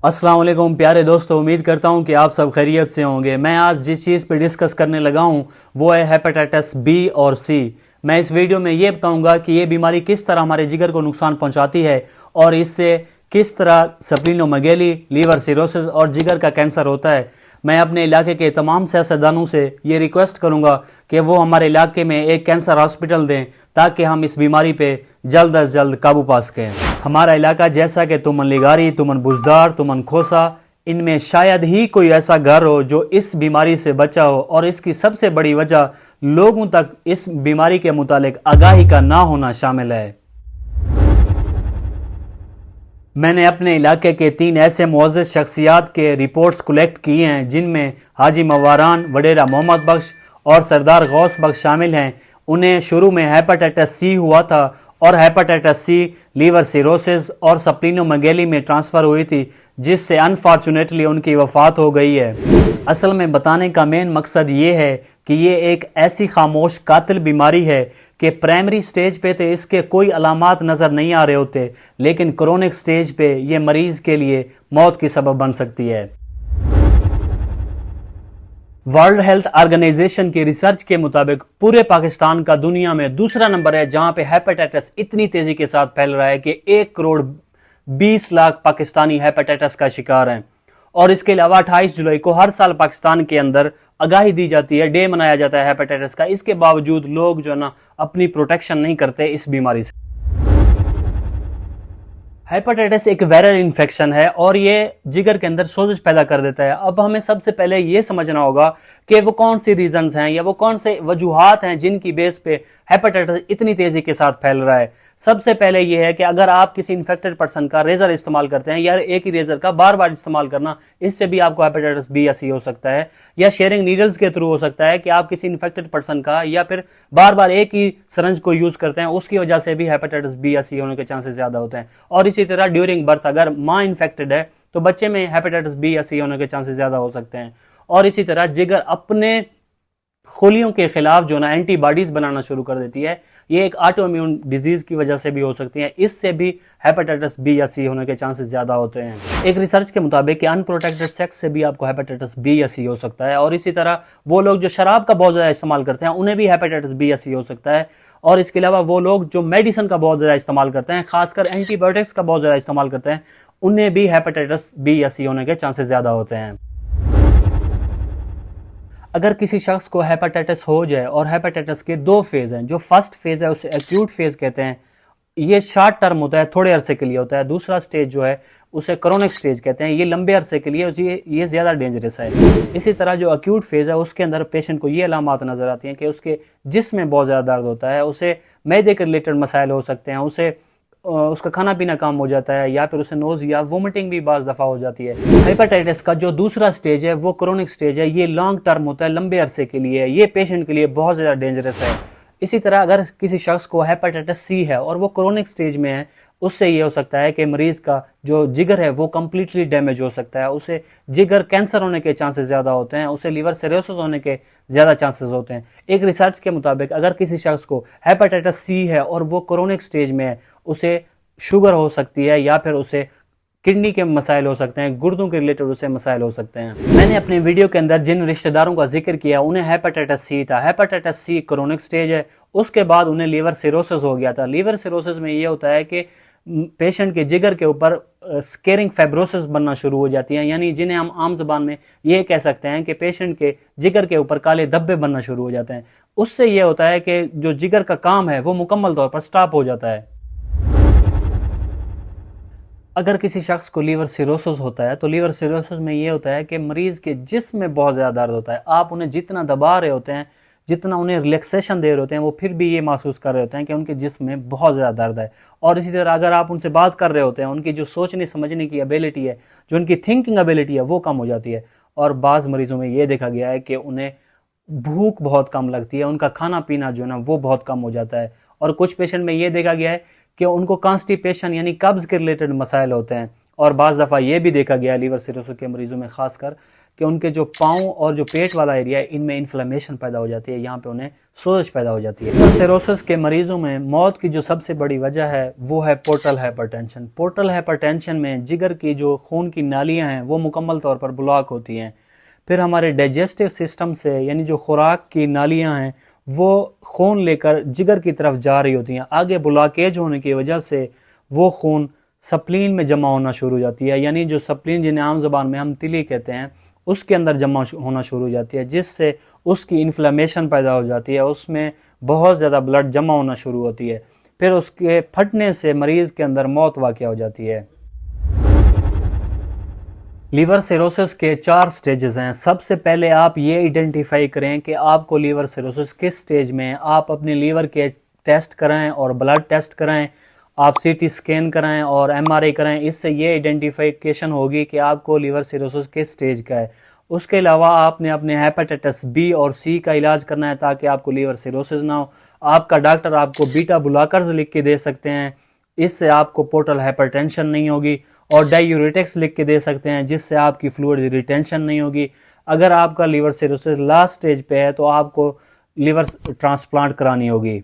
अस्सलाम वालेकुम प्यारे दोस्तों, उम्मीद करता हूं कि आप सब खैरियत से होंगे। मैं आज जिस चीज़ पे डिस्कस करने लगा हूं वो है हेपेटाइटिस बी और सी। मैं इस वीडियो में ये बताऊंगा कि ये बीमारी किस तरह हमारे जिगर को नुकसान पहुंचाती है और इससे किस तरह स्प्लीनोमेगेली, लीवर सिरोसिस और जिगर का कैंसर होता है। मैं अपने इलाके के तमाम सियासतदानों से ये रिक्वेस्ट करूंगा कि वो हमारे इलाके में एक कैंसर हॉस्पिटल दें ताकि हम इस बीमारी पे जल्द अज जल्द काबू पा सकें। हमारा इलाका जैसा कि तुमन लिगारी, तुमन बुजदार, तुमन खोसा, इनमें शायद ही कोई ऐसा घर हो जो इस बीमारी से बचा हो, और इसकी सबसे बड़ी वजह लोगों तक इस बीमारी के मुतालिक आगाही का ना होना शामिल है। मैंने अपने इलाके के 3 ऐसे मुअज़्ज़ज़ शख्सियात के रिपोर्ट्स कलेक्ट किए हैं जिनमें हाजी मवारान, वडेरा मोहम्मद बख्श और सरदार गौस बख्श शामिल हैं। उन्हें शुरू में हेपेटाइटिस सी हुआ था और हेपेटाइटिस सी लीवर सिरोसिस और स्प्लीनोमेगेली में ट्रांसफ़र हुई थी, जिससे अनफॉर्चुनेटली उनकी वफ़ात हो गई है। असल में बताने का मेन मकसद ये है कि ये एक ऐसी खामोश कातिल बीमारी है कि प्राइमरी स्टेज पे तो इसके कोई अलामात नज़र नहीं आ रहे होते, लेकिन क्रोनिक स्टेज पे ये मरीज़ के लिए मौत की सबब बन सकती है। वर्ल्ड हेल्थ ऑर्गेनाइजेशन की रिसर्च के मुताबिक पूरे पाकिस्तान का दुनिया में दूसरा नंबर है जहां पे हेपेटाइटिस इतनी तेजी के साथ फैल रहा है कि 1 करोड़ 20 लाख पाकिस्तानी हेपेटाइटिस का शिकार हैं। और इसके अलावा 28 जुलाई को हर साल पाकिस्तान के अंदर आगाही दी जाती है, डे मनाया जाता है हेपेटाइटिस का। इसके बावजूद लोग जो ना अपनी प्रोटेक्शन नहीं करते इस बीमारी से। हेपेटाइटिस एक वायरल इन्फेक्शन है और ये जिगर के अंदर सोजिश पैदा कर देता है। अब हमें सबसे पहले ये समझना होगा कि वो कौन सी रीजंस हैं या वो कौन से वजूहात हैं जिनकी बेस पे हेपेटाइटिस इतनी तेजी के साथ फैल रहा है। सबसे पहले ये है कि अगर आप किसी इन्फेक्टेड पर्सन का रेजर इस्तेमाल करते हैं या एक ही रेजर का बार बार इस्तेमाल करना, इससे भी आपको हेपेटाइटिस बी या सी हो सकता है। या शेयरिंग नीडल्स के थ्रू हो सकता है कि आप किसी इन्फेक्टेड पर्सन का या फिर बार बार एक ही सरंज को यूज करते हैं, उसकी वजह से भी हेपेटाइटिस बी या सी होने के चांसेस ज्यादा होते हैं। और इसी तरह ड्यूरिंग बर्थ अगर माँ इन्फेक्टेड है तो बच्चे में हेपेटाइटिस बी या सी होने के चांसेस ज्यादा हो सकते हैं। और इसी तरह जिगर अपने खुलियों के खिलाफ जो ना एंटीबॉडीज बनाना शुरू कर देती है, ये एक ऑटो इम्यून डिजीज की वजह से भी हो सकती है। इससे भी हेपेटाइटिस बी या सी होने के चांसेस ज्यादा होते हैं। एक रिसर्च के मुताबिक कि अनप्रोटेक्टेड सेक्स से भी आपको हेपेटाइटिस बी या सी हो सकता है। और इसी तरह वो लोग जो शराब का बहुत ज्यादा इस्तेमाल करते हैं उन्हें भी हेपेटाइटिस बी या सी हो सकता है। और इसके अलावा वो लोग जो मेडिसिन का बहुत ज्यादा इस्तेमाल करते हैं, खासकर एंटीबायोटिक्स का बहुत ज्यादा इस्तेमाल करते हैं, उन्हें भी हेपेटाइटिस बी या सी होने के चांसेस ज्यादा होते हैं। अगर किसी शख्स को हेपेटाइटिस हो जाए, और हेपेटाइटिस के 2 फेज हैं, जो फर्स्ट फेज है उसे एक्यूट फेज कहते हैं, ये शॉर्ट टर्म होता है, थोड़े अरसे के लिए होता है। दूसरा स्टेज जो है उसे क्रोनिक स्टेज कहते हैं, ये लंबे अरसे के लिए, ये ज्यादा डेंजरस है। इसी तरह जो एक्यूट फेज है उसके अंदर पेशेंट को ये अलामात नजर आती हैं कि उसके जिस्म में बहुत ज्यादा दर्द होता है, उसे मैदे के रिलेटेड मसाइल हो सकते हैं, उसका खाना पीना कम हो जाता है, या फिर उसे नोज या वोमिटिंग भी बाज़ दफ़ा हो जाती है। हेपेटाइटिस का जो दूसरा स्टेज है वो क्रोनिक स्टेज है, ये लॉन्ग टर्म होता है, लंबे अरसे के लिए, ये पेशेंट के लिए बहुत ज़्यादा डेंजरस है। इसी तरह अगर किसी शख्स को हेपेटाइटिस सी है और वो क्रोनिक स्टेज में है, उससे ये हो सकता है कि मरीज का जो जिगर है वो कम्प्लीटली डैमेज हो सकता है, उसे जिगर कैंसर होने के चांसेस ज़्यादा होते हैं, उसे लीवर सिरोसिस होने के ज़्यादा चांसेस होते हैं। एक रिसर्च के मुताबिक अगर किसी शख्स को हेपेटाइटिस सी है और वो क्रोनिक स्टेज में है, उसे शुगर हो सकती है या फिर उसे किडनी के मसाइल हो सकते हैं, गुर्दों के रिलेटेड उसे मसाइल हो सकते हैं। मैंने अपने वीडियो के अंदर जिन रिश्तेदारों का जिक्र किया उन्हें हेपेटाइटिस सी था। हेपेटाइटिस सी क्रोनिक स्टेज है, उसके बाद उन्हें लीवर सिरोसिस हो गया था। लीवर सिरोसिस में ये होता है कि पेशेंट के जिगर के ऊपर स्केरिंग फाइब्रोसिस बनना शुरू हो जाती है, यानी जिन्हें हम आम जबान में ये कह सकते हैं कि पेशेंट के जिगर के ऊपर काले धब्बे बनना शुरू हो जाते हैं। उससे ये होता है कि जो जिगर का काम है वो मुकम्मल तौर पर स्टॉप हो जाता है। अगर किसी शख्स को लीवर सिरोसिस होता है तो लीवर सिरोसिस में ये होता है कि मरीज के जिस्म में बहुत ज़्यादा दर्द होता है। आप उन्हें जितना दबा रहे होते हैं, जितना उन्हें रिलैक्सेशन दे रहे होते हैं, वो फिर भी ये महसूस कर रहे होते हैं कि उनके जिस्म में बहुत ज़्यादा दर्द है। और इसी तरह अगर आप उनसे बात कर रहे होते हैं, उनकी जो सोचने समझने की एबिलिटी है, जो उनकी थिंकिंग एबिलिटी है, वो कम हो जाती है। और बाज़ मरीजों में ये देखा गया है कि उन्हें भूख बहुत कम लगती है, उनका खाना पीना जो है ना वो बहुत कम हो जाता है। और कुछ पेशेंट में ये देखा गया है कि उनको कॉन्स्टिपेशन यानी कब्ज के रिलेटेड मसाइल होते हैं। और बाज़ दफ़ा ये भी देखा गया लीवर सिरोसिस के मरीजों में खासकर कि उनके जो पाँव और जो पेट वाला एरिया है इनमें इन्फ्लेमेशन पैदा हो जाती है, यहाँ पे उन्हें सोजश पैदा हो जाती है। लीवर सिरोसिस के मरीजों में मौत की जो सबसे बड़ी वजह है वो है पोर्टल हाइपरटेंशन। पोर्टल हाइपरटेंशन में जिगर की जो खून की नालियां हैं वो मुकम्मल तौर पर ब्लॉक होती हैं। फिर हमारे डाइजेस्टिव सिस्टम से यानी जो खुराक की नालियां हैं वो खून लेकर जिगर की तरफ जा रही होती हैं। आगे ब्लॉकेज होने की वजह से वो खून सप्लीन में जमा होना शुरू हो जाती है, यानी जो सप्लीन जिन्हें आम ज़बान में हम तिली कहते हैं उसके अंदर जमा होना शुरू हो जाती है, जिससे उसकी इन्फ्लेमेशन पैदा हो जाती है, उसमें बहुत ज़्यादा ब्लड जमा होना शुरू होती है। फिर उसके फटने से मरीज़ के अंदर मौत वाक़या हो जाती है। लीवर सिरोसिस के 4 स्टेजेस हैं। सबसे पहले आप ये आइडेंटिफाई करें कि आपको लीवर सिरोसिस किस स्टेज में है। आप अपने लीवर के टेस्ट कराएं और ब्लड टेस्ट कराएं, आप सीटी स्कैन कराएं और एमआरआई कराएं। इससे ये आइडेंटिफिकेशन होगी कि आपको लीवर सिरोसिस किस स्टेज का है। उसके अलावा आपने अपने हेपेटाइटिस बी और सी का इलाज करना है ताकि आपको लीवर सिरोसिस ना हो। आपका डॉक्टर आपको बीटा ब्लॉकर्स लिख के दे सकते हैं, इससे आपको पोर्टल हाइपरटेंशन नहीं होगी, और डायूरेटिक्स लिख के दे सकते हैं जिससे आपकी फ्लूइड रिटेंशन नहीं होगी। अगर आपका लीवर सिरोसिस लास्ट स्टेज पे है तो आपको लीवर ट्रांसप्लांट करानी होगी।